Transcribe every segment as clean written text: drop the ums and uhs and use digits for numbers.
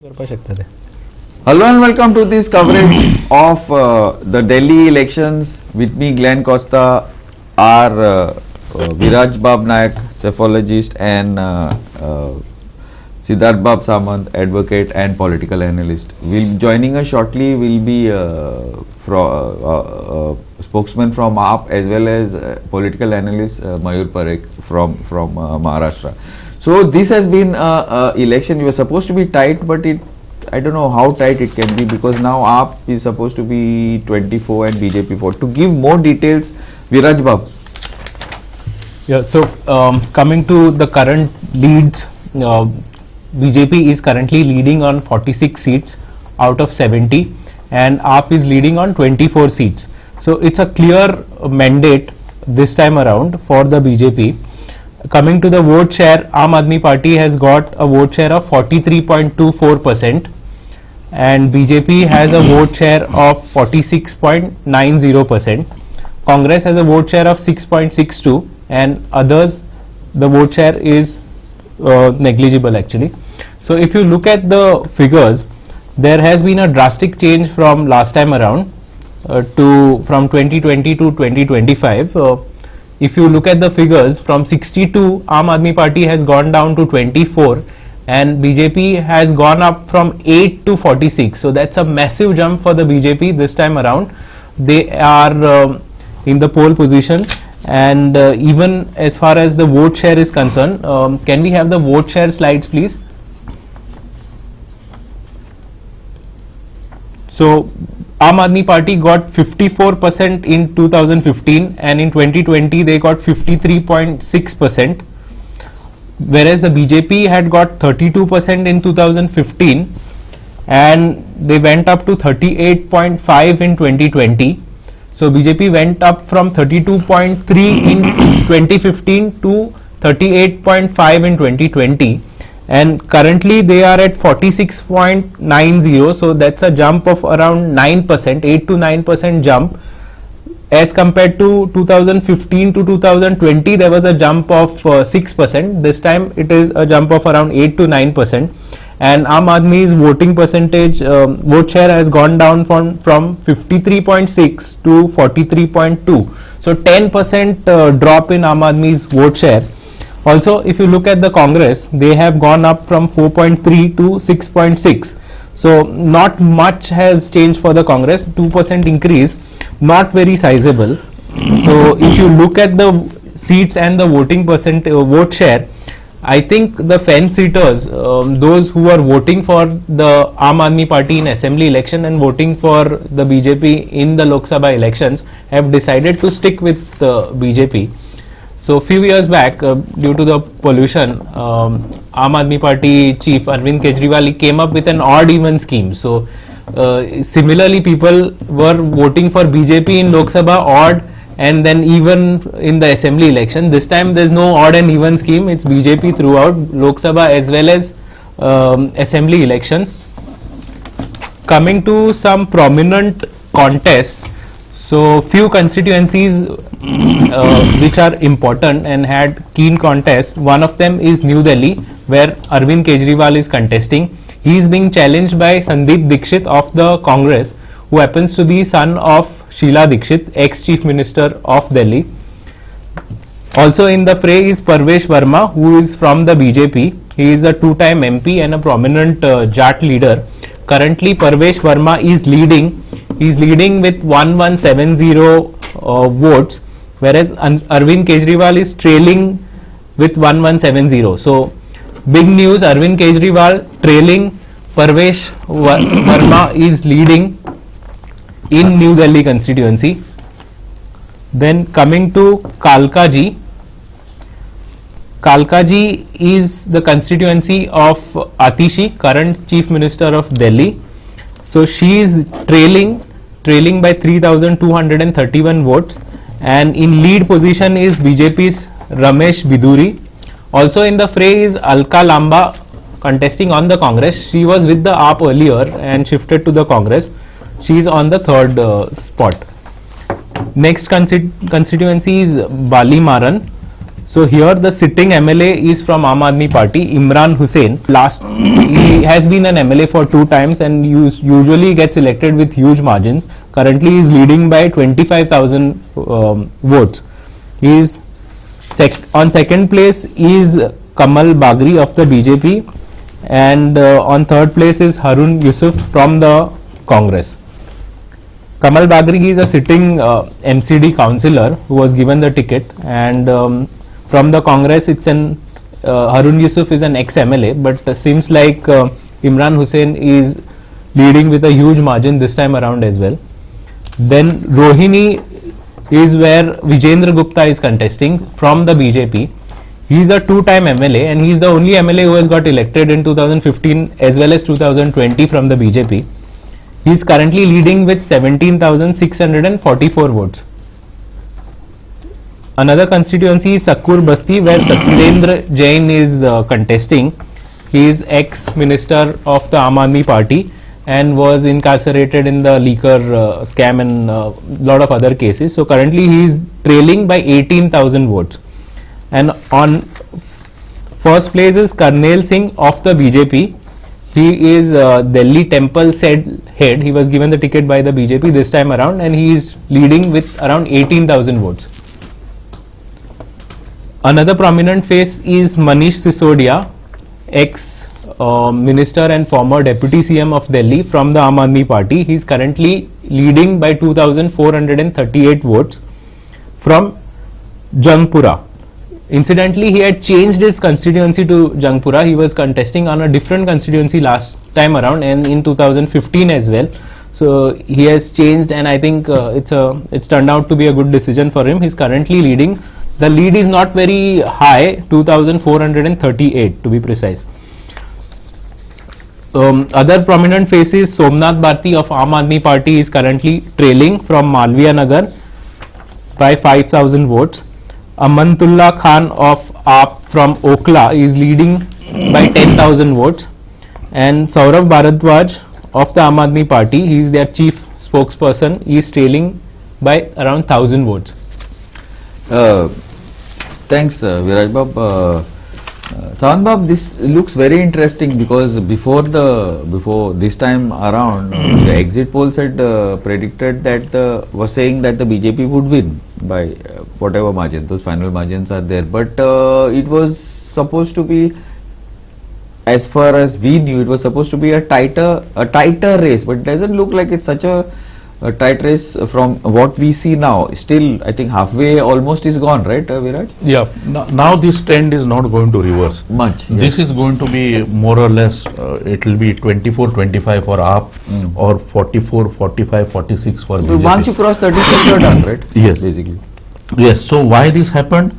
Hello and welcome to this coverage of the Delhi elections. With me, Glenn Costa, our Viraj Bab Nayak, cephalogist, and Siddharth Bab Samant, advocate and political analyst. Joining us shortly will be spokesman from AAP as well as political analyst Mayur Parekh from Maharashtra. So this has been election. It was supposed to be tight, but I don't know how tight it can be, because now AAP is supposed to be 24 and BJP 4. To give more details, Viraj Bab. Yeah, so coming to the current leads, BJP is currently leading on 46 seats out of 70 and AAP is leading on 24 seats. So it's a clear mandate this time around for the BJP. Coming to the vote share, Aam Aadmi Party has got a vote share of 43.24% and BJP has a vote share of 46.90%. Congress has a vote share of 6.62 and others, the vote share is negligible actually. So if you look at the figures, there has been a drastic change from last time around from 2020 to 2025. If you look at the figures, from 62, Aam Aadmi Party has gone down to 24 and BJP has gone up from 8 to 46. So that's a massive jump for the BJP this time around. They are in the pole position, and even as far as the vote share is concerned, can we have the vote share slides please? So Aam Aadmi Party got 54% in 2015 and in 2020 they got 53.6%, whereas the BJP had got 32% in 2015 and they went up to 38.5 in 2020. So BJP went up from 32.3 in 2015 to 38.5 in 2020. And currently they are at 46.90, so that's a jump of around 9%, 8 to 9% jump. As compared to 2015 to 2020, there was a jump of 6%. This time it is a jump of around 8 to 9%. And Aam Aadmi's voting percentage, vote share has gone down from 53.6 to 43.2. So 10% drop in Aam Aadmi's vote share. Also, if you look at the Congress, they have gone up from 4.3 to 6.6. So not much has changed for the Congress, 2% increase, not very sizable. So if you look at the seats and the voting vote share, I think the fence sitters, those who are voting for the Aam Aadmi Party in assembly election and voting for the BJP in the Lok Sabha elections, have decided to stick with BJP. So few years back, due to the pollution, Aam Aadmi Party chief Arvind Kejriwal came up with an odd even scheme. So similarly, people were voting for BJP in Lok Sabha odd and then even in the assembly election. This time there is no odd and even scheme. It's BJP throughout Lok Sabha as well as assembly elections. Coming to some prominent contests, so few constituencies which are important and had keen contests. One of them is New Delhi, where Arvind Kejriwal is contesting. He is being challenged by Sandeep Dixit of the Congress, who happens to be son of Sheila Dixit, ex-chief minister of Delhi. Also in the fray is Parvesh Verma, who is from the BJP. He is a two-time MP and a prominent Jat leader. Currently Parvesh Verma is leading. He is leading with 1170 votes, whereas Arvind Kejriwal is trailing with 1170. So big news, Arvind Kejriwal trailing, Parvesh Verma is leading in New Delhi constituency. Then coming to Kalkaji. Kalkaji is the constituency of Atishi, current chief minister of Delhi. So she is trailing by 3,231 votes, and in lead position is BJP's Ramesh Biduri. Also in the fray is Alka Lamba, contesting on the Congress. She was with the AAP earlier and shifted to the Congress. She is on the third spot. Next constituency is Bali Maran. So here the sitting MLA is from Aam Aadmi Party, Imran Hussain. He has been an MLA for 2 times and usually gets elected with huge margins. Currently he is leading by 25,000 votes. He is on second place is Kamal Bagri of the BJP, and on third place is Harun Yusuf from the Congress. Kamal Bagri is a sitting MCD councillor who was given the ticket, and from the Congress it's Harun Yusuf is an ex-MLA, but seems like Imran Hussain is leading with a huge margin this time around as well. Then Rohini is where Vijendra Gupta is contesting from the BJP. He is a 2-time MLA and he is the only MLA who has got elected in 2015 as well as 2020 from the BJP. He is currently leading with 17,644 votes. Another constituency is Sakkur Basti, where Satyendra Jain is contesting. He is ex-minister of the Aam Aadmi Party and was incarcerated in the liquor scam and lot of other cases. So currently he is trailing by 18,000 votes. And on first place is Karnail Singh of the BJP. He is Delhi Temple head. He was given the ticket by the BJP this time around and he is leading with around 18,000 votes. Another prominent face is Manish Sisodia, ex-minister and former deputy CM of Delhi from the Aam Aadmi Party. He is currently leading by 2,438 votes from Jangpura. Incidentally, he had changed his constituency to Jangpura. He was contesting on a different constituency last time around and in 2015 as well. So he has changed, and I think it's turned out to be a good decision for him. He is currently leading. The lead is not very high, 2,438 to be precise. Other prominent faces, Somnath Bharti of Aam Aadmi Party is currently trailing from Malviya Nagar by 5,000 votes. Amantullah Khan of AAP from Okla is leading by 10,000 votes. And Saurav Bharadwaj of the Aam Aadmi Party, he is their chief spokesperson, he is trailing by around 1,000 votes. Thanks, Viraj Bab. Sawan Bab, this looks very interesting because before this time around, the exit polls had predicted that was saying that the BJP would win by whatever margin. Those final margins are there, but it was supposed to be, as far as we knew, it was supposed to be a tighter race, but it doesn't look like it's such a tight race from what we see now. Still, I think halfway almost is gone, right, Viraj? Yeah. Now this trend is not going to reverse much. This is going to be more or less, it will be 24-25 for AAP or 44-45, 46 for BJP. Once you cross 36, you're done, right? Yes. Basically. Yes. So why this happened?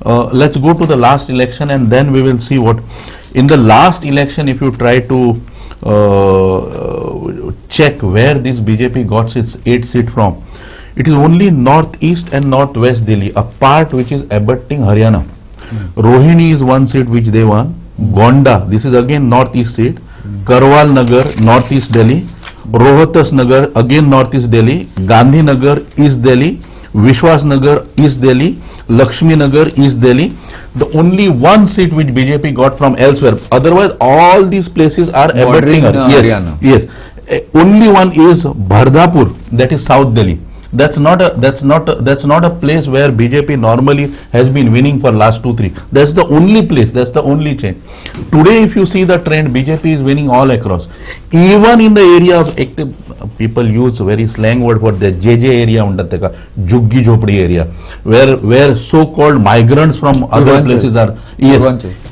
Let's go to the last election and then we will see what. In the last election, if you try to check where this BJP got its 8 seat from, it is only northeast and northwest Delhi, a part which is abutting Haryana. Rohini is 1 seat which they won. Gonda, this is again northeast seat. Karwal Nagar, northeast Delhi. Rohtas Nagar, again northeast Delhi. Gandhi Nagar, east Delhi. Vishwas Nagar, east Delhi. Lakshmi Nagar, east Delhi. The only 1 seat which BJP got from elsewhere. Otherwise, all these places are abutting Haryana. Yes. Only one is Bhardapur, that is South Delhi. That's not a place where BJP normally has been winning for last 2-3. That's the only place. That's the only change. Today, if you see the trend, BJP is winning all across. Even in the area of people use very slang word for the JJ area, Juggi Jhopdi area, where so-called migrants from other places are. Yes,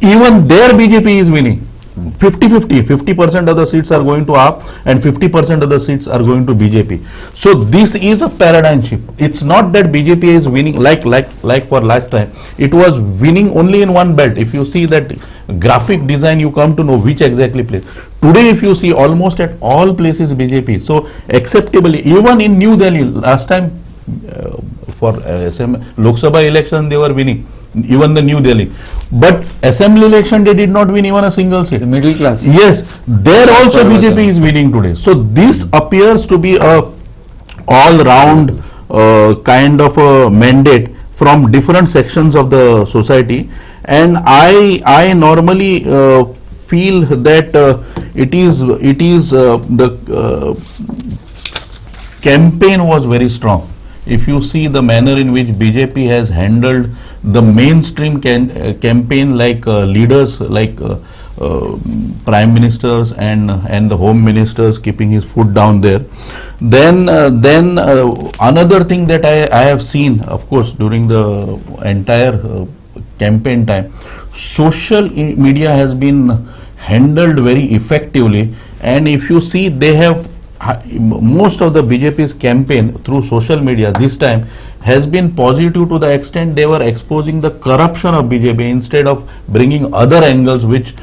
even there BJP is winning. 50-50, 50% of the seats are going to AAP and 50% of the seats are going to BJP. So this is a paradigm shift. It's not that BJP is winning like for last time. It was winning only in one belt. If you see that graphic design, you come to know which exactly place. Today, if you see, almost at all places BJP. So acceptably, even in New Delhi, last time for Lok Sabha election, they were winning. Even the New Delhi, but assembly election they did not win even a single seat. The middle class. Yes, there also BJP is winning today. So this appears to be a all-round kind of a mandate from different sections of the society, and I normally feel that it is the campaign was very strong. If you see the manner in which BJP has handled the mainstream campaign, like leaders like prime ministers and the home ministers keeping his foot down there, then another thing that I have seen, of course, during the entire campaign time, social media has been handled very effectively. And if you see, they have most of the BJP's campaign through social media this time has been positive to the extent they were exposing the corruption of BJP instead of bringing other angles, which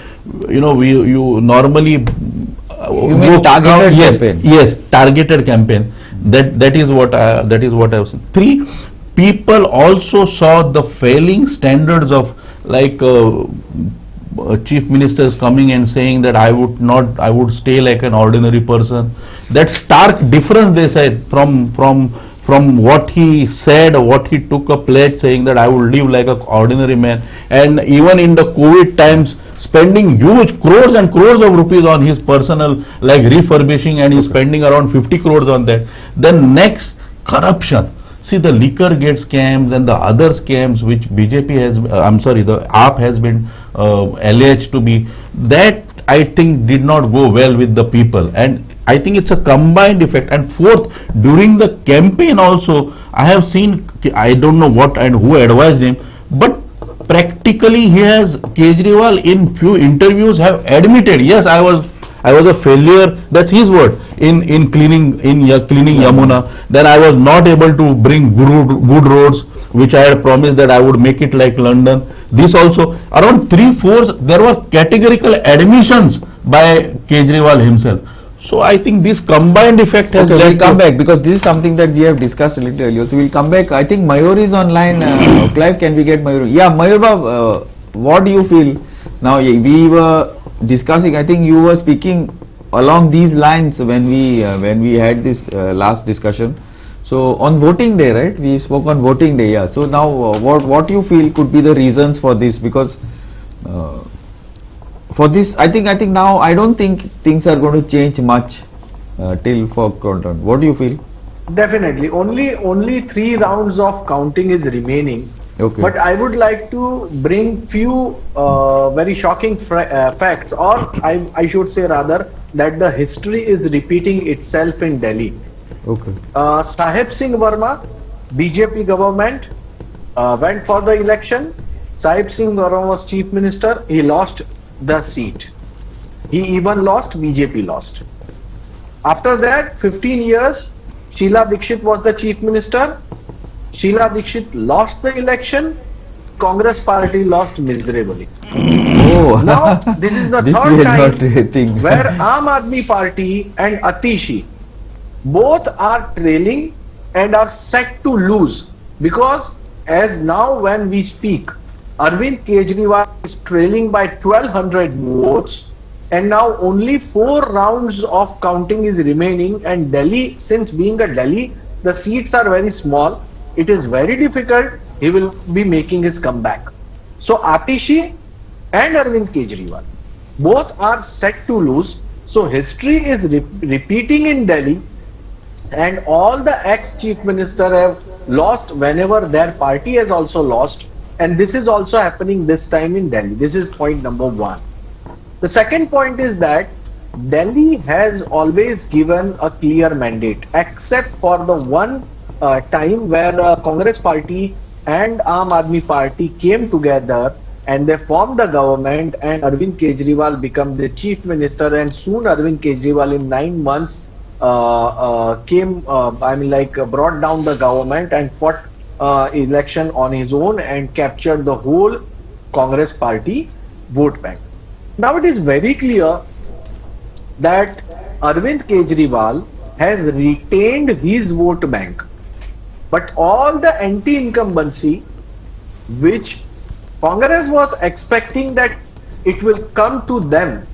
you normally you mean targeted campaign? Yes, targeted campaign. That is what I was saying. Three, people also saw the failing standards of, like, chief ministers coming and saying that I would stay like an ordinary person. That stark difference, they said, from what he said, or what he took a pledge saying that I would live like an ordinary man, and even in the COVID times spending huge crores and crores of rupees on his personal, like refurbishing, and he's spending around 50 crores on that. Then next, corruption. See, the liquor gate scams and the other scams which BJP has, the AAP has been alleged to be, that I think did not go well with the people, and I think it's a combined effect. And fourth, during the campaign also, I have seen, I don't know what and who advised him, but practically he has, Kejriwal in few interviews have admitted, yes, I was a failure, that's his word, in cleaning Yamuna. Then I was not able to bring good roads, which I had promised that I would make it like London. This also, around 3/4 there were categorical admissions by Kejriwal himself. So I think this combined effect has led we'll come back, because this is something that we have discussed a little earlier. So we'll come back. I think Mayur is online. Clive, can we get Mayur? Yeah, Mayur, what do you feel? Now, we were discussing, I think you were speaking along these lines when we had this last discussion. So on voting day, right? We spoke on voting day, yeah. So now what you feel could be the reasons for this? Because for this, I think now I don't think things are going to change much till for countdown. What do you feel? Definitely, only 3 rounds of counting is remaining. Okay. But I would like to bring few very shocking facts, or I should say rather that the history is repeating itself in Delhi. Okay. Sahib Singh Verma, BJP government went for the election. Sahib Singh Verma was chief minister. He lost the seat. He even lost, BJP lost. After that, 15 years, Sheila Dikshit was the chief minister. Sheila Dikshit lost the election. Congress party lost miserably. Oh, now this is the this third time where Aam Aadmi Party and Atishi both are trailing and are set to lose, because as now when we speak, Arvind Kejriwal is trailing by 1200 votes, and now only 4 rounds of counting is remaining, and Delhi, since being a Delhi, the seats are very small. It is very difficult. He will be making his comeback. So Atishi and Arvind Kejriwal both are set to lose. So history is repeating in Delhi, and all the ex-chief minister have lost whenever their party has also lost, and this is also happening this time in Delhi. This is point number 1. The second point is that Delhi has always given a clear mandate, except for the one time where Congress party and Aam Aadmi Party came together and they formed the government, and Arvind Kejriwal became the chief minister, and soon Arvind Kejriwal in 9 months brought down the government and fought election on his own and captured the whole Congress party vote bank. Now it is very clear that Arvind Kejriwal has retained his vote bank, but all the anti-incumbency which Congress was expecting that it will come to them,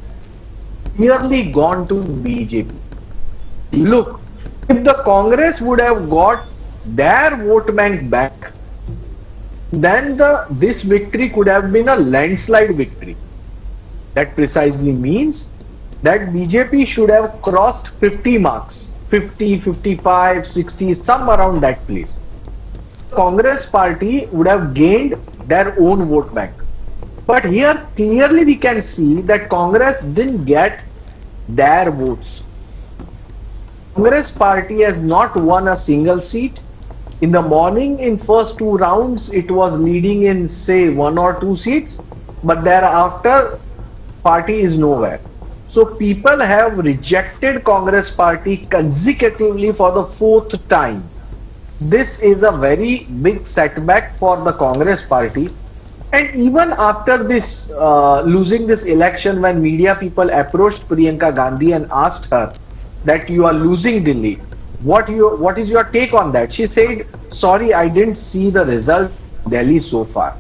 nearly gone to BJP. Look, if the Congress would have got their vote bank back, then this victory could have been a landslide victory. That precisely means that BJP should have crossed 50 marks, 50, 55, 60, some around that place. Congress party would have gained their own vote bank. But here clearly we can see that Congress didn't get their votes. Congress party has not won a single seat. In the morning, in first two rounds, it was leading in say 1 or 2 seats, but thereafter party is nowhere. So people have rejected Congress party consecutively for the 4th time. This is a very big setback for the Congress party. And even after this losing this election, when media people approached Priyanka Gandhi and asked her that you are losing Delhi, what is your take on that? She said, sorry, I didn't see the result of Delhi so far.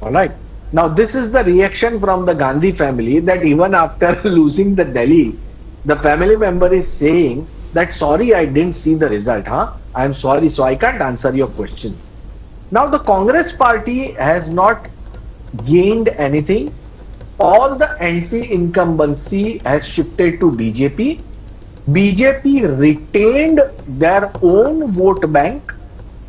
All right. Now this is the reaction from the Gandhi family, that even after losing the Delhi, the family member is saying that sorry, I didn't see the result. I am sorry, so I can't answer your questions. Now the Congress party has not gained anything. All the anti-incumbency has shifted to BJP. BJP retained their own vote bank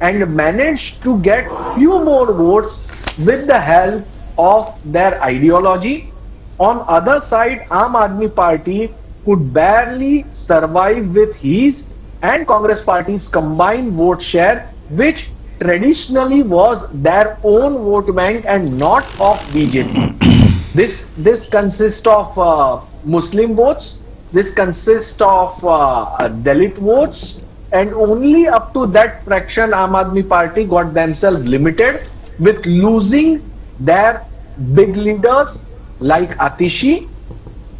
and managed to get few more votes with the help of their ideology. On other side, Aam Aadmi Party could barely survive with his and Congress Party's combined vote share, which traditionally was their own vote bank and not of BJP. This consists of Muslim votes, this consists of Dalit votes, and only up to that fraction Aam Aadmi Party got themselves limited, with losing their big leaders like Atishi,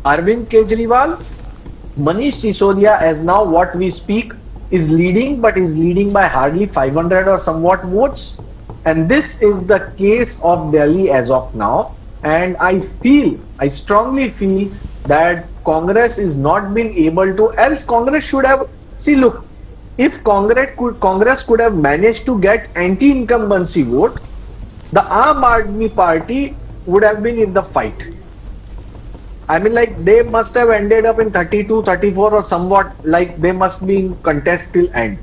Arvind Kejriwal, Manish Sisodia, as now what we speak, is leading, but is leading by hardly 500 or somewhat votes. And this is the case of Delhi as of now. And I strongly feel that Congress is not being able to, else Congress should have, see look, if Congress could have managed to get anti-incumbency vote, the Aam Aadmi Party would have been in the fight. I mean, like, they must have ended up in 32, 34 or somewhat, like they must be in contest till end.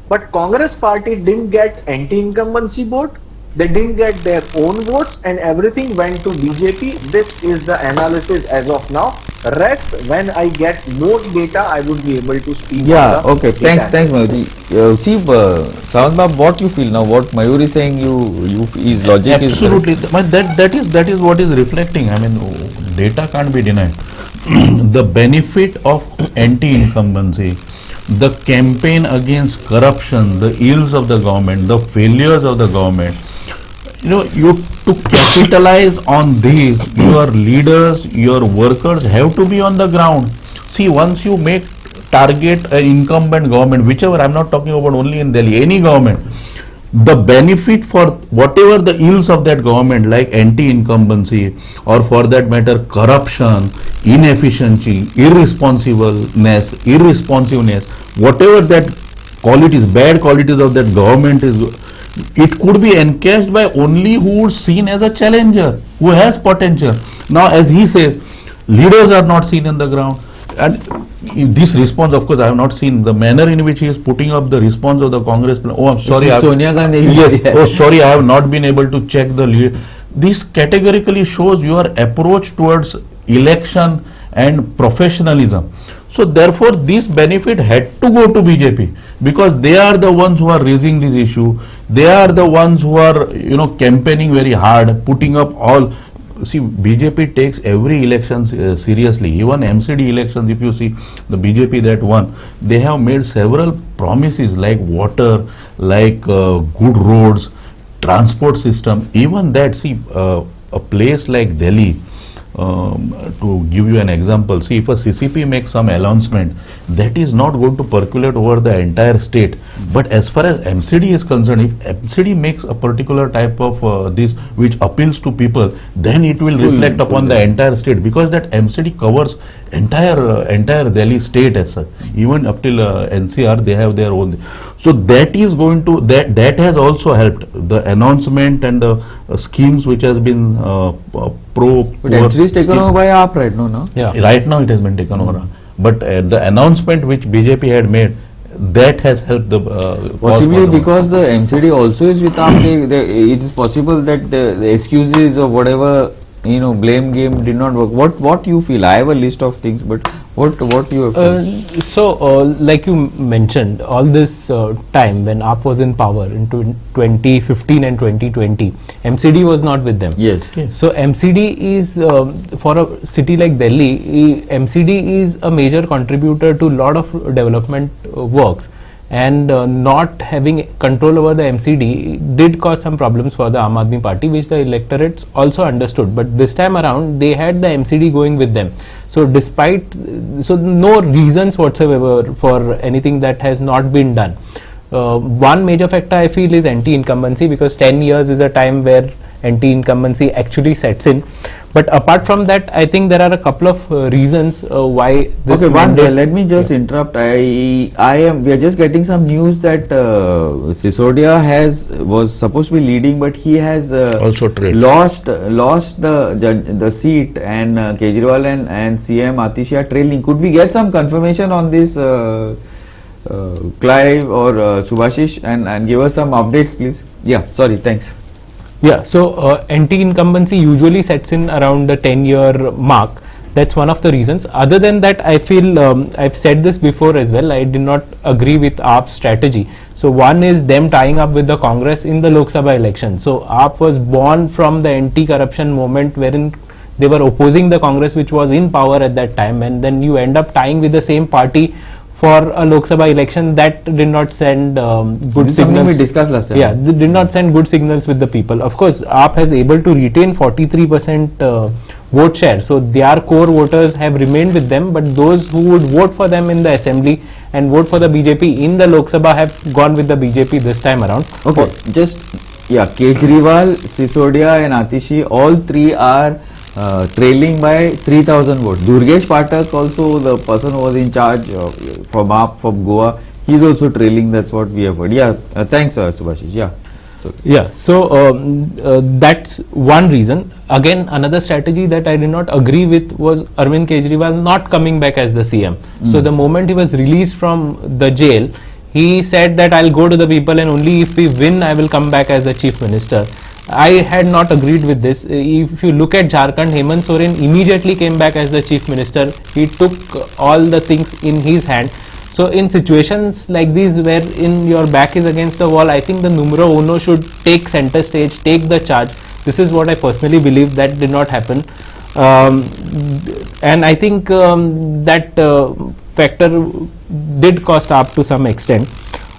But Congress party didn't get anti-incumbency vote, they didn't get their own votes, and everything went to BJP. This is the analysis as of now. Rest, when I get more data, I would be able to speak. Yeah, okay. Thanks, Mayuri. See, Savant, what you feel now? What Mayuri is saying, his logic is absolutely. That is what is reflecting. I mean, data can't be denied. The benefit of anti-incumbency, the campaign against corruption, the ills of the government, the failures of the government. You to capitalize on these, your leaders, your workers have to be on the ground. See, once you target an incumbent government, whichever, I'm not talking about only in Delhi, any government, the benefit for whatever the ills of that government, like anti-incumbency, or for that matter corruption, inefficiency, irresponsiveness, whatever that qualities, bad qualities of that government is, it could be encashed by only who is seen as a challenger, who has potential. Now, as he says, leaders are not seen on the ground. And in this response, of course, I have not seen the manner in which he is putting up the response of the Congress. Oh, I'm sorry. Sonia Gandhi. Yes. Oh, sorry, I have not been able to check the lead. This categorically shows your approach towards election and professionalism. So therefore, this benefit had to go to BJP, because they are the ones who are raising this issue. They are the ones who are, campaigning very hard, putting up all. See, BJP takes every election seriously. Even MCD elections, if you see the BJP that won, they have made several promises like water, like good roads, transport system. Even that, see, a place like Delhi, to give you an example, see, if a CCP makes some announcement, that is not going to percolate over the entire state. But as far as MCD is concerned, if MCD makes a particular type of this which appeals to people, then it will reflect upon the entire state, because that MCD covers entire Delhi state as such. Even up till NCR, they have their own. So that is going to, that has also helped the announcement and the schemes which has been pro. But actually it's taken over by AAP right now, no? Yeah. Right now it has been taken over. But the announcement which BJP had made, that has helped the Possibly because the MCD also is with AAP, it is possible that the excuses or whatever, you know, blame game did not work. What you feel? I have a list of things, but what you feel? Like you mentioned, all this time when AAP was in power in 2015 and 2020, MCD was not with them. Yes. So MCD is for a city like Delhi, MCD is a major contributor to lot of development works, and not having control over the MCD did cause some problems for the Aam Aadmi Party, which the electorates also understood. But this time around, they had the MCD going with them. So no reasons whatsoever for anything that has not been done. One major factor I feel is anti-incumbency, because 10 years is a time where anti-incumbency actually sets in. But apart from that, I think there are a couple of reasons why this. Okay, let me just interrupt. We are just getting some news that Sisodia was supposed to be leading, but he has also lost the seat, and Kejriwal and CM Atishi are trailing. Could we get some confirmation on this, Clive or Subhashish, and give us some updates, please? Yeah, sorry, thanks. Yeah, so anti-incumbency usually sets in around the 10-year mark. That's one of the reasons. Other than that, I feel, I've said this before as well, I did not agree with AAP's strategy. So one is them tying up with the Congress in the Lok Sabha election. So AAP was born from the anti-corruption movement, wherein they were opposing the Congress, which was in power at that time, and then you end up tying with the same party for a Lok Sabha election. That did not send good signals. We discussed last time. Yeah, they did not send good signals with the people. Of course, AAP has able to retain 43% vote share. So their core voters have remained with them, but those who would vote for them in the assembly and vote for the BJP in the Lok Sabha have gone with the BJP this time around. Okay, Kejriwal, Sisodia and Atishi, all three are trailing by 3,000 votes. Durgesh Pathak, also the person who was in charge from AAP from Goa, he is also trailing. That's what we have heard. Yeah, thanks, Subhashish. Yeah. So that's one reason. Again, another strategy that I did not agree with was Arvind Kejriwal not coming back as the CM. So the moment he was released from the jail, he said that I'll go to the people and only if we win, I will come back as the chief minister. I had not agreed with this. If you look at Jharkhand, Hemant Soren immediately came back as the chief minister. He took all the things in his hand. So in situations like these, where in your back is against the wall, I think the numero uno should take center stage, take the charge. This is what I personally believe. That did not happen. And I think that factor did cost up to some extent.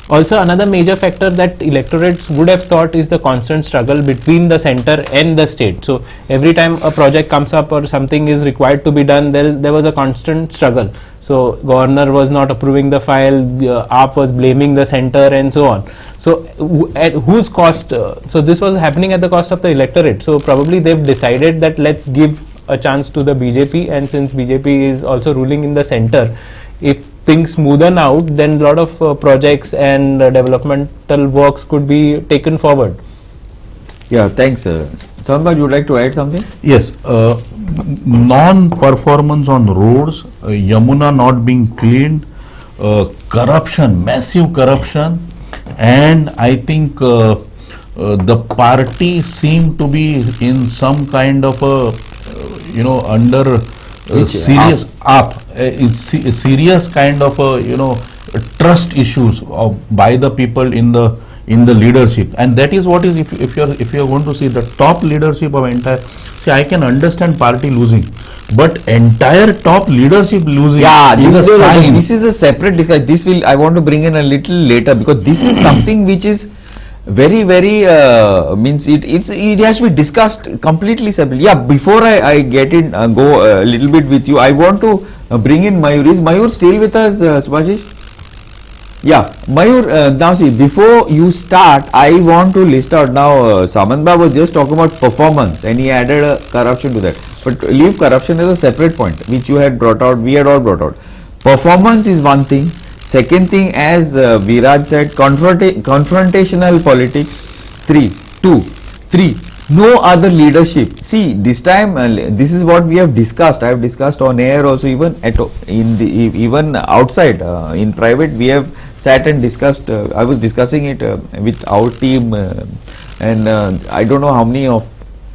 Also, another major factor that electorates would have thought is the constant struggle between the center and the state. So every time a project comes up or something is required to be done, there was a constant struggle. So governor was not approving the file, AAP was blaming the center and so on. So at whose cost? So this was happening at the cost of the electorate. So probably they've decided that let's give a chance to the BJP, and since BJP is also ruling in the center, if things smoothen out, then a lot of projects and developmental works could be taken forward. Yeah, thanks. Thamba, you would like to add something? Yes, non-performance on roads, Yamuna not being cleaned, corruption, massive corruption, and I think the party seemed to be in some kind of a, under serious serious kind of trust issues by the people in the leadership, and that is what is, if you are going to see the top leadership of entire, see, I can understand party losing, but entire top leadership losing, this is a separate discussion. I want to bring in a little later, because this is something which is very means it has to be discussed completely separately. Yeah, before I get in go a little bit with you, I want to bring in Mayur. Is Mayur still with us, Subhashish? Yeah, Mayur, now see, before you start, I want to list out now. Samantha was just talking about performance, and he added a corruption to that. But leave corruption as a separate point, which you had brought out, we had all brought out. Performance is one thing, Second thing, as Viraj said, confrontational politics. 3, no other leadership. See, this time, this is what we have discussed. I have discussed on air also, even even outside in private. We have sat and discussed. I was discussing it with our team, and I don't know how many of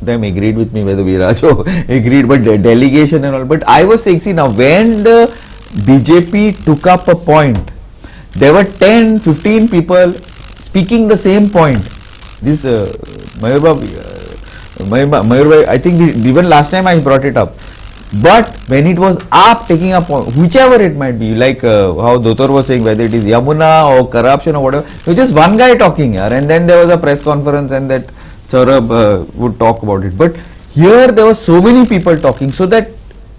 them agreed with me, whether Viraj agreed, but the delegation and all. But I was saying, see, now when the BJP took up a point, there were 10-15 people speaking the same point. This Mayur, I think even last time I brought it up. But when it was up taking up, whichever it might be, like how Dotor was saying, whether it is Yamuna or corruption or whatever, it was just one guy talking here, and then there was a press conference and that Saurabh would talk about it. But here there were so many people talking, so that,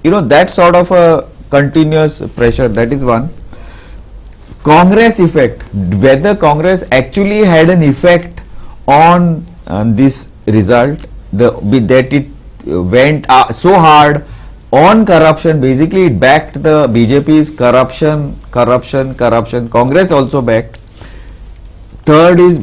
you know, that sort of a continuous pressure, that is one. Congress effect, whether Congress actually had an effect on this result, that it went so hard on corruption. Basically it backed the BJP's corruption. Congress also backed. Third is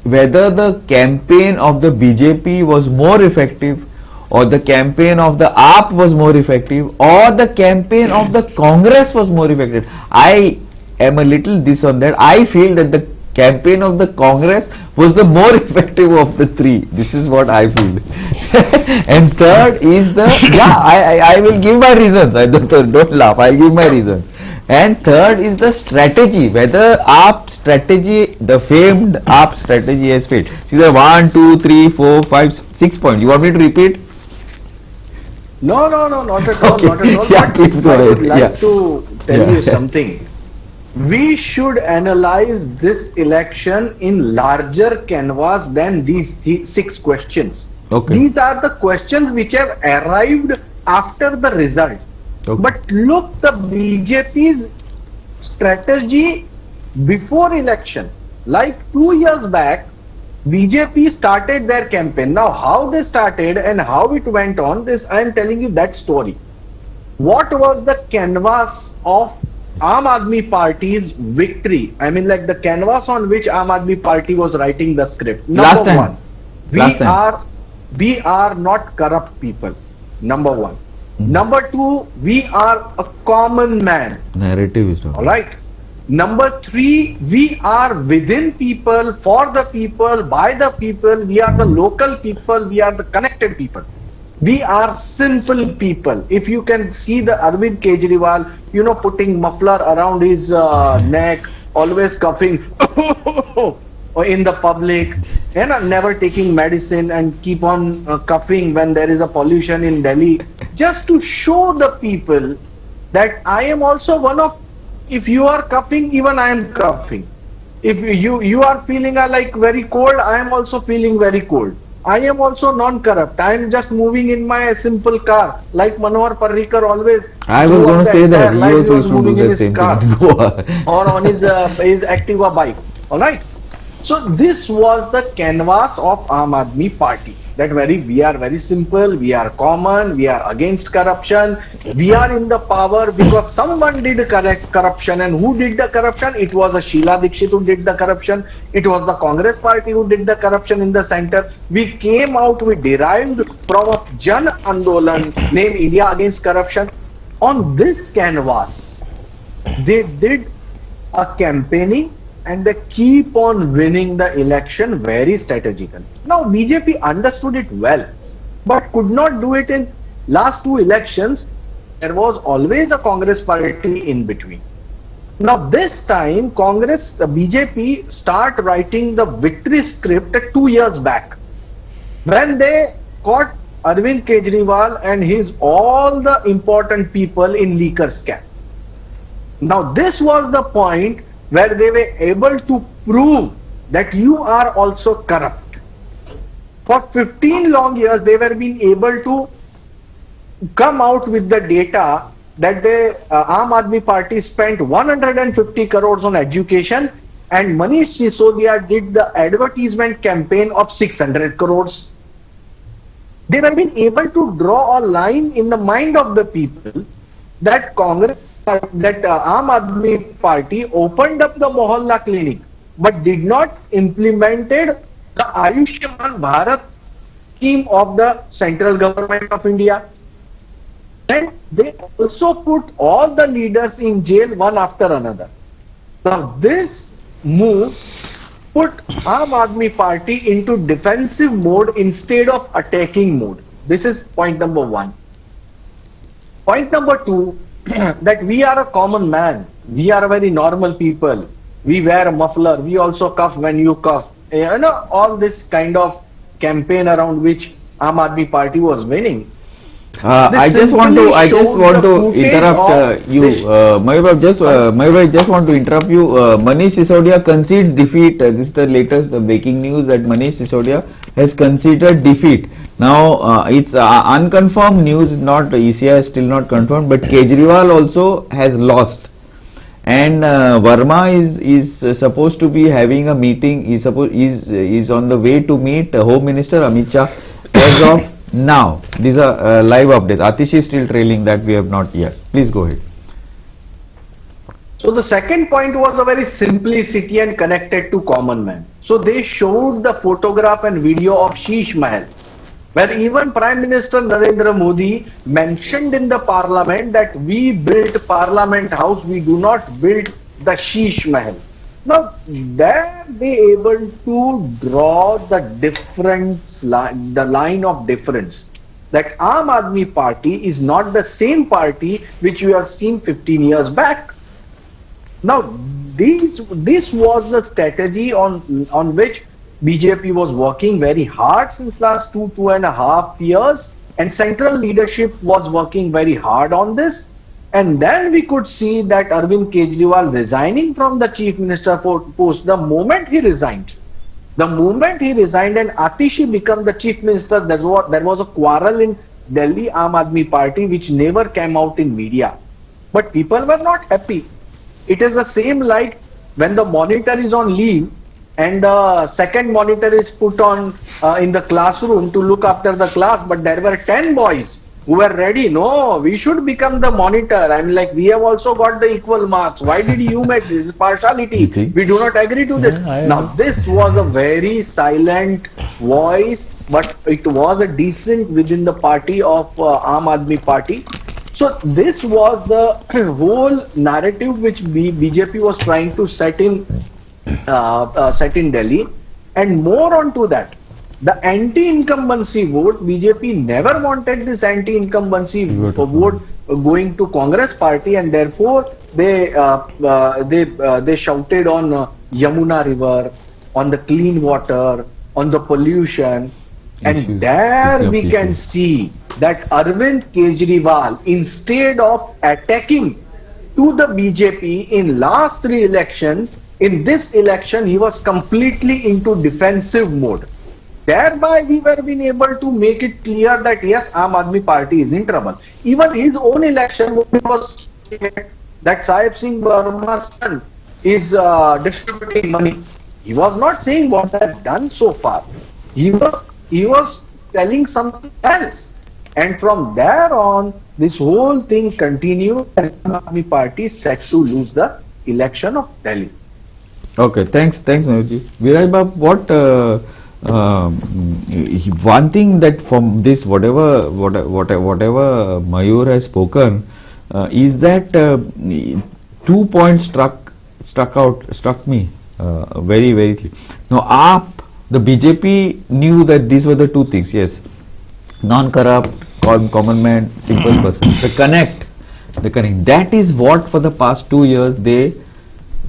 whether the campaign of the BJP was more effective, or the campaign of the AAP was more effective, or the campaign of the Congress was more effective. I am a little this on that. I feel that the campaign of the Congress was the more effective of the three. This is what I feel. And third is the, I will give my reasons. Don't laugh. I'll give my reasons. And third is the strategy, whether AAP strategy, the famed AAP strategy has failed. See, there are 1, 2, 3, 4, 5, 6 points. You want me to repeat? No, not at all. Okay. Not at all. Yeah, But please go I ahead. would like Yeah. to tell Yeah. you something. We should analyze this election in larger canvas than these 6 questions. Okay. These are the questions which have arrived after the results. Okay. But look, the BJP's strategy before election, like 2 years back, BJP started their campaign. Now, how they started and how it went on, this I am telling you that story. What was the canvas of Aam Aadmi Party's victory? I mean, like the canvas on which Aam Aadmi Party was writing the script. Last time. One, Last time. we are not corrupt people. Number one. Number two, we are a common man. Narrative is All right. Number three, we are within people, for the people, by the people. We are the local people. We are the connected people. We are simple people. If you can see the Arvind Kejriwal, you know, putting muffler around his neck, always coughing or in the public, and never taking medicine and keep on coughing when there is a pollution in Delhi, just to show the people that I am also one of, if you are coughing, even I am coughing. If you are feeling like very cold, I am also feeling very cold. I am also non-corrupt. I am just moving in my simple car, like Manohar Parrikar always. I was going to say that. He also used to do moving in that his same car thing in Goa. or on his Activa bike. All right. So this was the canvas of Aam Aadmi Party. That we are very simple, we are common, we are against corruption, we are in the power because someone did correct corruption. And who did the corruption? It was a Sheila Dikshit who did the corruption. It was the Congress Party who did the corruption in the center. We came out, we derived from a Jan Andolan named India Against Corruption. On this canvas, they did a campaigning and they keep on winning the election very strategically. Now BJP understood it well, but could not do it in last 2 elections. There was always a Congress party in between. Now this time BJP start writing the victory script 2 years back, when they caught Arvind Kejriwal and all the important people in liquor scam. Now this was the point where they were able to prove that you are also corrupt. For 15 long years, they were being able to come out with the data that the Aam Aadmi Party spent 150 crores on education, and Manish Sisodia did the advertisement campaign of 600 crores. They were being able to draw a line in the mind of the people that Congress Aam Aadmi Party opened up the Mohalla clinic, but did not implemented the Ayushman Bharat scheme of the central government of India. And they also put all the leaders in jail one after another. Now this move put Aam Aadmi Party into defensive mode instead of attacking mode. This is point number one. Point number two, that we are a common man. We are very normal people. We wear a muffler. We also cough when you cough. You know, all this kind of campaign around which Aam Aadmi Party was winning. I just want to interrupt you, Mayur, I just want to interrupt you. Manish Sisodia concedes defeat. This is the latest breaking news that Manish Sisodia has conceded defeat. Now it's unconfirmed news, not ECI is still not confirmed, but Kejriwal also has lost. And Verma is supposed to be having a meeting. Is on the way to meet Home Minister Amit Shah as of now. These are live updates. Atish is still trailing that, we have not yet. Please go ahead. So the second point was a very simplicity and connected to common man. So they showed the photograph and video of Sheesh Mahal, where even Prime Minister Narendra Modi mentioned in the parliament that we built Parliament House, we do not build the Sheesh Mahal. Now, there they able to draw the difference, the line of difference. That Aam Aadmi Party is not the same party which we have seen 15 years back. Now, this was the strategy on which BJP was working very hard since last 2.5 years, and central leadership was working very hard on this. And then we could see that Arvind Kejriwal resigning from the chief minister post. The moment he resigned and Atishi became the chief minister, there was a quarrel in Delhi Aam Aadmi Party which never came out in media. But people were not happy. It is the same like when the monitor is on leave and the second monitor is put on in the classroom to look after the class, but there were 10 boys who were ready. No, we should become the monitor. I'm like, we have also got the equal marks. Why did you make this partiality? We do not agree to this. Now, this was a very silent voice, but it was a dissent within the party of Aam Aadmi Party. So this was the whole narrative which BJP was trying to set in Delhi. And more on to that, the anti-incumbency vote, BJP never wanted this anti-incumbency vote going to Congress party, and therefore they shouted on Yamuna River, on the clean water, on the pollution, and there we can see that Arvind Kejriwal, instead of attacking to the BJP in last 3 elections, in this election he was completely into defensive mode. Thereby we were being able to make it clear that yes, Aam Aadmi Party is in trouble. Even his own election was that Sahib Singh Verma's son is distributing money. He was not saying what I have done so far. He was telling something else. And from there on, this whole thing continued, and Aam Aadmi Party is set to lose the election of Delhi. Okay, thanks Mayurji. Viraj Bab, what one thing that from this whatever Mayur has spoken is that 2 points struck me very clearly. Now the BJP knew that these were the 2 things. Yes, non-corrupt, common man, simple person. The connect. That is what for the past 2 years they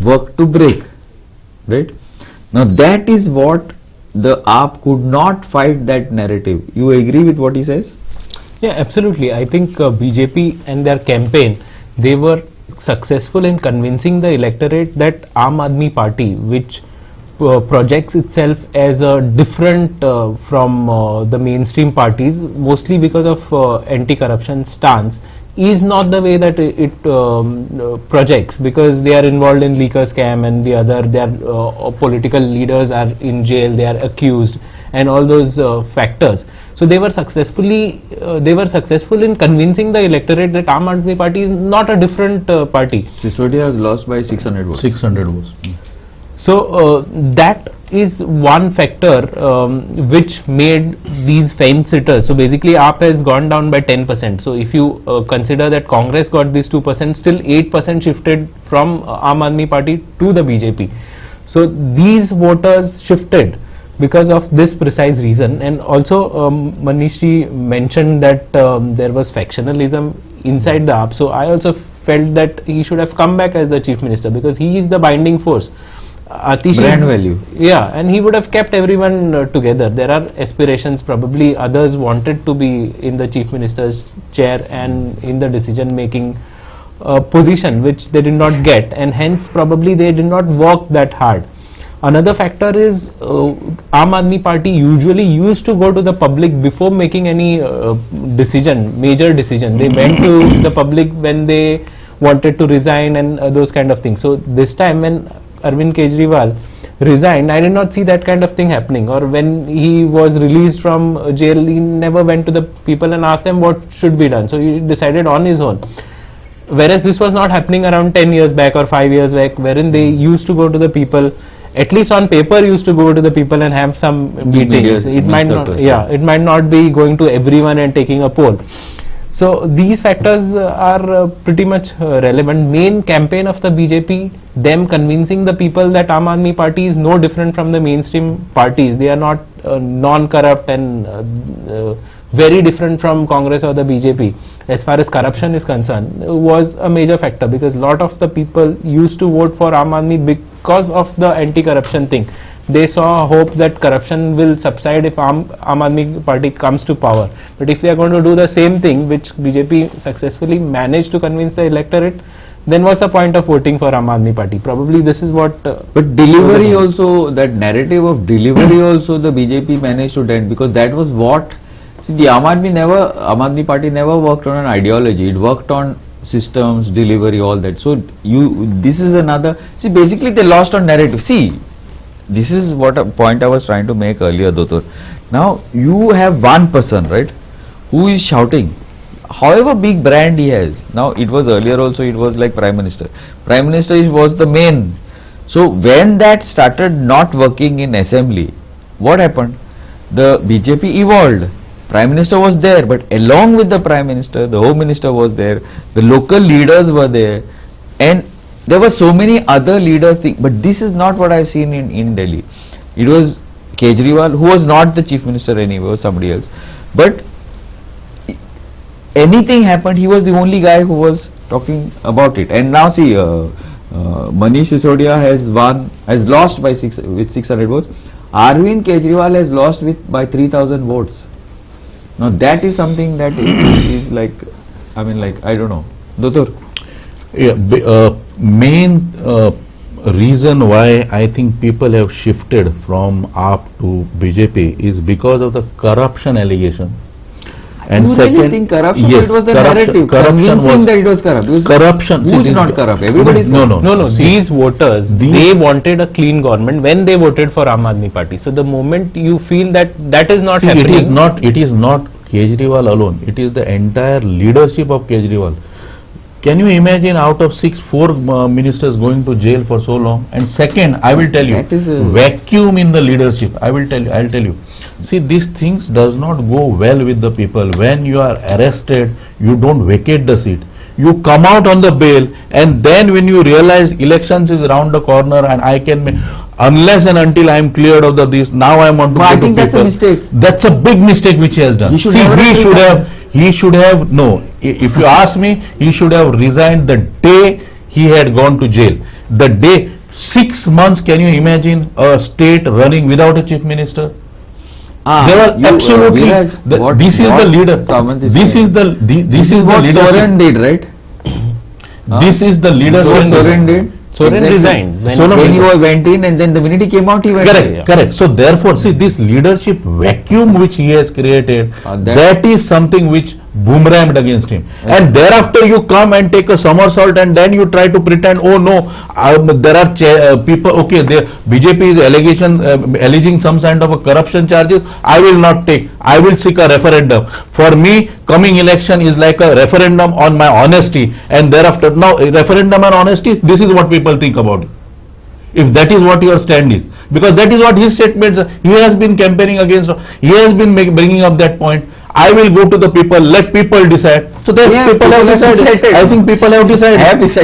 worked to break. Right? Now that is what the AAP could not fight that narrative. You agree with what he says? Yeah, absolutely. I think BJP and their campaign, they were successful in convincing the electorate that Aam Aadmi Party, which projects itself as a different from the mainstream parties, mostly because of anti-corruption stance, is not the way that it projects, because they are involved in leaker scam and their political leaders are in jail, they are accused, and all those factors. So they were successful in convincing the electorate that Aam Aadmi Party is not a different party. Sisodia has lost by 600 votes. 600 votes. So that is one factor which made these fence sitters. So basically AAP has gone down by 10%. So if you consider that Congress got these 2%, still 8% shifted from Aam Aadmi Party to the BJP. So these voters shifted because of this precise reason. And also Manish ji mentioned that there was factionalism inside the AAP. So I also felt that he should have come back as the chief minister because he is the binding force. Atishi, Brand value. Yeah, and he would have kept everyone together. There are aspirations, probably others wanted to be in the chief minister's chair and in the decision making position, which they did not get, and hence probably they did not work that hard. Another factor is Aam Aadmi Party usually used to go to the public before making any major decision. They went to the public when they wanted to resign and those kind of things. So this time when Arvind Kejriwal resigned, I did not see that kind of thing happening. Or when he was released from jail, he never went to the people and asked them what should be done. So he decided on his own. Whereas this was not happening around 10 years back or 5 years back, wherein they used to go to the people, at least on paper used to go to the people and have some meetings. It might not, it might not be going to everyone and taking a poll. So these factors are pretty much relevant. Main campaign of the BJP, them convincing the people that Aam Aadmi Party is no different from the mainstream parties. They are not non-corrupt and very different from Congress or the BJP as far as corruption is concerned, was a major factor, because a lot of the people used to vote for Aam Aadmi because of the anti-corruption thing. They saw hope that corruption will subside if Aam Aadmi Party comes to power. But if they are going to do the same thing, which BJP successfully managed to convince the electorate, then what's the point of voting for Aam Aadmi Party? Probably this is what... but delivery also, that narrative of delivery also the BJP managed to dent, because that was what... See, the Aam Aadmi Party never worked on an ideology. It worked on systems, delivery, all that. So this is another... See, basically they lost on narrative. See, this is what a point I was trying to make earlier, Dr. Now, you have one person, right, who is shouting, however big brand he has. Now, it was earlier also, it was like Prime Minister. Prime Minister was the main. So, when that started not working in assembly, what happened? The BJP evolved. Prime Minister was there, but along with the Prime Minister, the Home Minister was there, the local leaders were there, and there were so many other leaders, but this is not what I've seen in Delhi. It was Kejriwal, who was not the chief minister anyway, or somebody else. But anything happened, he was the only guy who was talking about it. And now see, Manish Sisodia has lost by with 600 votes. Arvind Kejriwal has lost by 3,000 votes. Now that is something that is like, I mean, like, I don't know. Dr. Yeah, main reason why I think people have shifted from AAP to BJP is because of the corruption allegation. And you second, really think corruption? yes, It was the corruption, narrative convincing that it was corrupt. Corruption. Who is not corrupt? Everybody is corrupt. No. These voters, they wanted a clean government when they voted for Aam Aadmi Party. So the moment you feel that that is not happening, it is not Kejriwal alone. It is the entire leadership of Kejriwal. Can you imagine out of 4 ministers going to jail for so long? And second, I will tell you, vacuum in the leadership. I'll tell you. See, these things does not go well with the people. When you are arrested, you don't vacate the seat. You come out on the bail, and then when you realize elections is around the corner and I can, unless and until I am cleared of this, now I want to. I think that's a mistake. That's a big mistake which he has done. He should have, no, if you ask me, he should have resigned the day he had gone to jail. The day, 6 months, can you imagine a state running without a chief minister? There was absolutely, this is the leader. This is what Soren did, right? This is the leader. Soren did. Soren resigned. When he went in, and then the minute he came out, he went in. Correct. So therefore, see, this leadership vacuum which he has created, that is something which boomeranged against him, and thereafter you come and take a somersault, and then you try to pretend, oh no, there are people, okay, BJP is alleging some kind of a corruption charges, I will not take, I will seek a referendum. For me, coming election is like a referendum on my honesty, and thereafter, now referendum on honesty, this is what people think about it. If that is what your stand is, because that is what his statements, he has been campaigning against, he has been bringing up that point. I will go to the people, let people decide. So that people have decided. I think people have decided.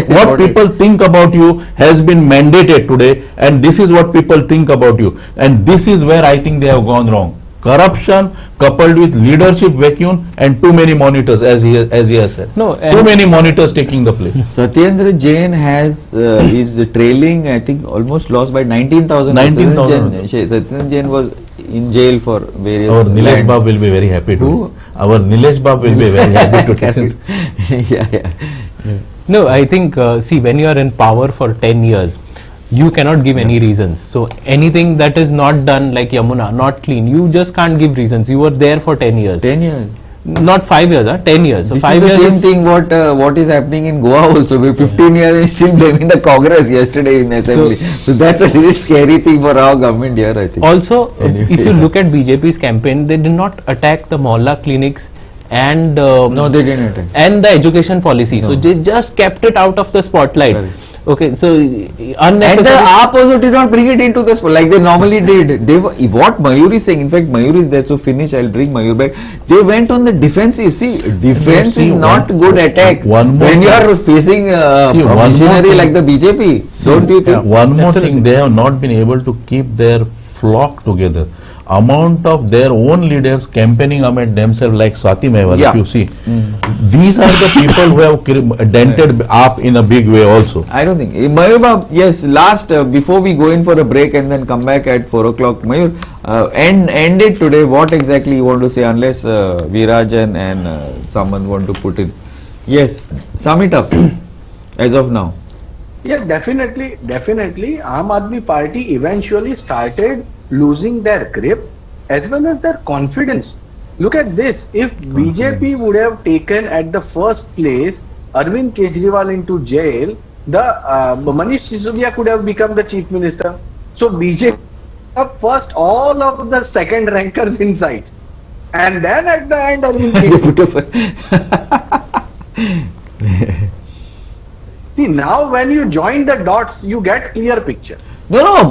What people think about you has been mandated today, and this is what people think about you. And this is where I think they have gone wrong. Corruption coupled with leadership vacuum and too many monitors, as he has said. No, too many monitors taking the place. Satyendra Jain is trailing, I think, almost lost by 19,000. 19,000. Satyendra Jain was in jail for various. Our Nilesh Bab will be very happy to. Our Nilesh Bab will be very happy to. Yeah. No, I think, see, when you are in power for 10 years, you cannot give any reasons. So anything that is not done, like Yamuna, not clean, you just can't give reasons. You were there for 10 years. 10 years. Not 5 years, 10 years. So this 5 is the years same thing what is happening in Goa also. With 15 years and still blaming the Congress yesterday in assembly. So that's a really scary thing for our government here, I think. Also, if you look at BJP's campaign, they did not attack the mohalla clinics and no, they didn't attack. And the education policy. No. So they just kept it out of the spotlight. Correct. Okay, so unnecessary. And the AAP also did not bring it into the spot like they normally did. They were, what Mayur is saying, in fact Mayur is there, so finish, I'll bring Mayur back. They went on the defensive. See, defense is not good attack when you are facing a machinery like the BJP. Don't you think? One more thing, they have not been able to keep their flock together. Amount of their own leaders campaigning among themselves, like Swati Mehwal, if you see, these are the people who have dented up in a big way also. I don't think. Mayur, yes, last, before we go in for a break and then come back at 4 o'clock, Mayur, end it today. What exactly you want to say, unless Virajan and someone want to put in? Yes, sum it up as of now. Yeah, definitely. Aam Aadmi Party eventually started losing their grip as well as their confidence. Look at this. If BJP would have taken at the first place Arvind Kejriwal into jail, the Manish Sisodia could have become the chief minister. So BJP up first all of the second rankers inside, and then at the end Arvind Kejriwal. See, now when you join the dots, you get clear picture. Mayur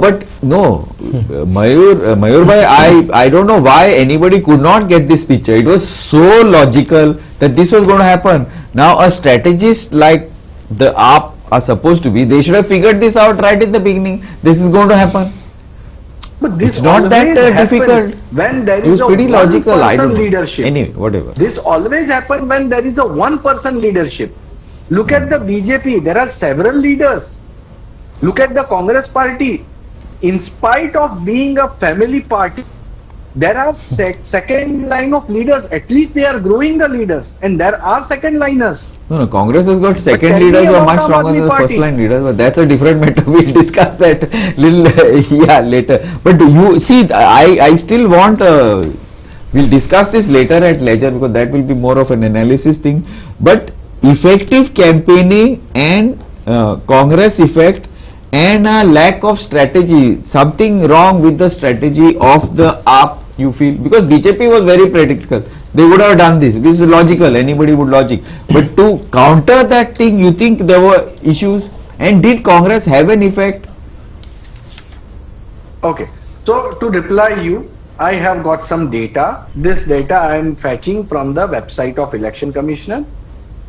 bhai, I don't know why anybody could not get this picture. It was so logical that this was going to happen. Now a strategist like the AAP are supposed to be, they should have figured this out right in the beginning. This is going to happen. But this it's not that difficult. When there it was is pretty a logical. I don't know. Leadership. Anyway, whatever. This always happens when there is a one-person leadership. Look at the BJP. There are several leaders. Look at the Congress party. In spite of being a family party, there are second line of leaders. At least they are growing the leaders, and there are second liners. No, Congress has got second leaders who are much stronger than the first line leaders, but that's a different matter. We'll discuss that later. But you see, I still want. We'll discuss this later at leisure because that will be more of an analysis thing. But effective campaigning and Congress effect and a lack of strategy, something wrong with the strategy of the AAP, you feel, because BJP was very practical. They would have done this. This is logical. Anybody would logic. But to counter that thing, you think there were issues? And did Congress have an effect? Okay. So to reply you, I have got some data. This data I am fetching from the website of Election Commissioner.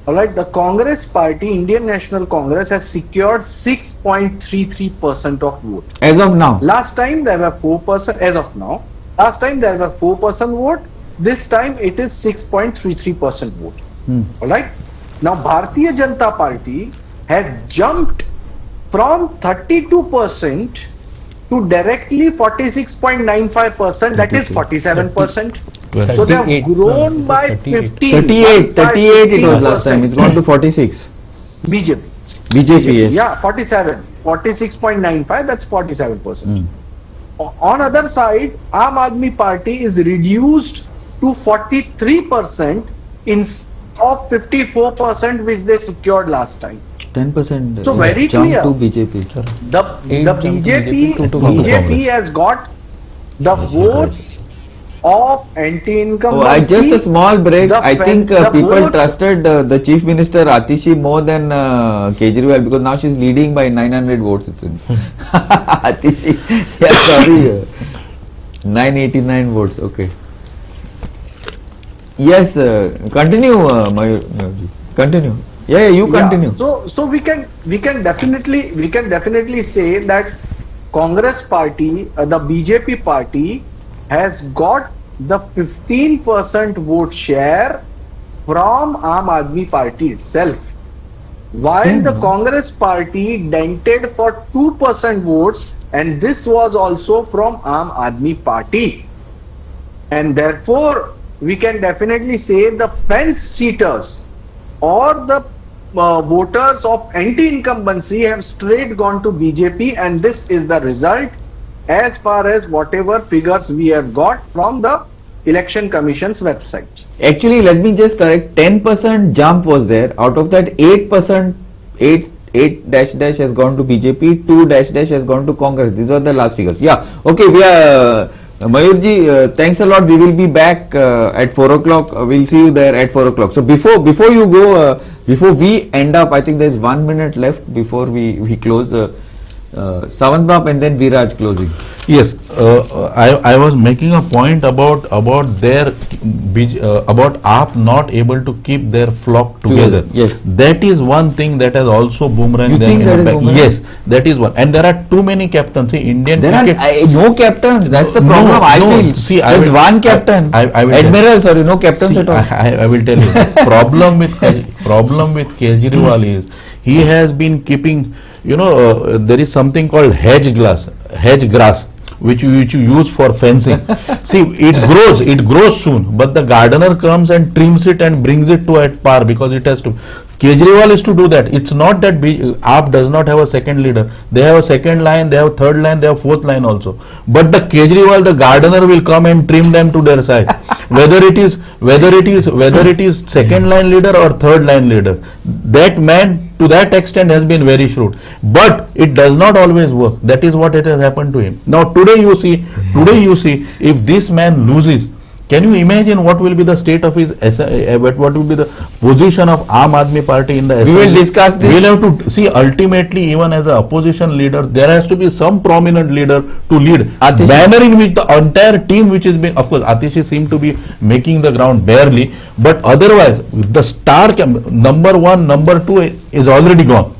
Alright, the Congress party, Indian National Congress, has secured 6.33% of vote. As of now? Last time there were 4%, as of now. Last time there were 4% vote. This time it is 6.33% vote. Alright. Now Bharatiya Janata Party has jumped from 32% to directly 46.95%, that is 47%. So they have grown by 15. 38 it was last time. It's gone to 46. BJP, yes. Yeah, 47. 46.95, that's 47%. On other side, Aam Aadmi Party is reduced to 43% instead of 54% which they secured last time. 10% So very jump clear. to BJP. The BJP has got the votes of anti-incumbency. Just a small break. The I think the people votes- trusted the Chief Minister Atishi more than Kejriwal, because now she's leading by 900 votes. It seems. Atishi, yeah, sorry, 989 votes. Okay. Yes, continue, Mayur. Continue. Yeah, you continue. Yeah. So we can definitely say that Congress party, the BJP party, has got the 15% vote share from Aam Aadmi Party itself, while the Congress party dented for 2% votes, and this was also from Aam Aadmi Party, and therefore we can definitely say the fence seaters or the voters of anti-incumbency have straight gone to BJP, and this is the result as far as whatever figures we have got from the Election Commission's website. Actually, let me just correct. 10% jump was there. Out of that, 8%, 8 dash dash has gone to BJP, 2 dash dash has gone to Congress. These are the last figures. Yeah. Okay. We are. Mayurji, thanks a lot. We will be back at 4 o'clock. We'll see you there at 4 o'clock. So before you go, before we end up, I think there's 1 minute left before we close. Savantbap and then Viraj closing. Yes, I was making a point about their about AAP not able to keep their flock together. Yes, that is one thing that has also boomerang you them think in that the is back. boomerang? Yes, that is one. And there are too many captains. See, Indian There cricket. are no captains. That's the problem. I feel. See, there's one captain. I will Admiral, sorry, no captains see, at all. I will tell you. problem with Kejriwal is he has been keeping. There is something called hedge grass, which you use for fencing. See, it grows soon, but the gardener comes and trims it and brings it to at par because it has to. Kejriwal is to do that. It's not that AAP does not have a second leader. They have a second line, they have third line, they have fourth line also. But the Kejriwal, the gardener will come and trim them to their size. Whether it is second line leader or third line leader, that man to that extent has been very shrewd. But it does not always work. That is what it has happened to him. Now today you see, if this man loses, can you imagine what will be the state of his, what will be the position of Aam Aadmi Party in the We will discuss this. We will have to see, ultimately, even as an opposition leader, there has to be some prominent leader to lead. Atishi. Bannering which the entire team which is being, of course, Atishi seemed to be making the ground barely, but otherwise, the star number 1, number 2 is already gone.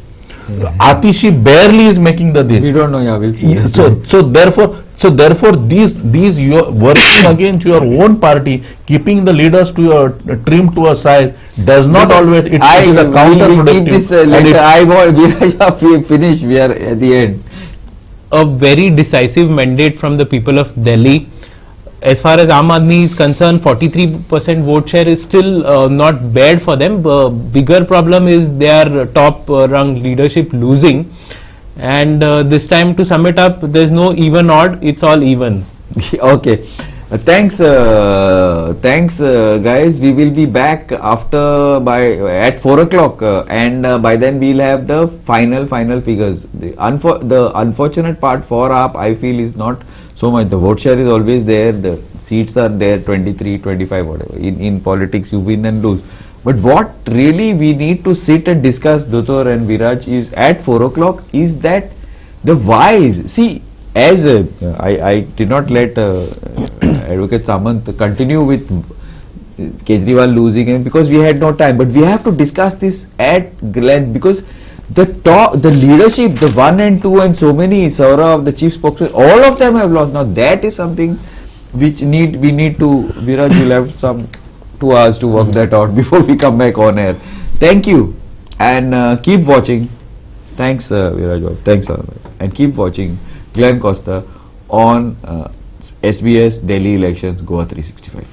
Atishi barely is making the this. We don't know. Yeah, we'll see. So therefore, these you are working against your own party, keeping the leaders to your trim to a size does not always. It is a counterproductive. Keep this later. I want we finish. We are at the end. A very decisive mandate from the people of Delhi. As far as Aam Aadmi is concerned, 43% vote share is still not bad for them. Bigger problem is their top rung leadership losing. And this time, to sum it up, there's no even odd, it's all even. Okay. Thanks guys. We will be back at 4 o'clock and by then we'll have the final figures. The unfortunate part for AAP, I feel, is not so much. The vote share is always there, the seats are there, 23, 25, whatever. In politics you win and lose. But what really we need to sit and discuss, Dutor and Viraj, is at 4 o'clock is that the whys. See, as I did not let Advocate Samant continue with Kejriwal losing him because we had no time. But we have to discuss this at length because the leadership, the 1 and 2 and so many, Saurav, the chief spokesman, all of them have lost. Now that is something which we need to, Viraj, you'll have some 2 hours to work that out before we come back on air. Thank you and keep watching. Thanks Viraj, thanks and keep watching Glenn Costa on SBS Delhi Elections Goa 365.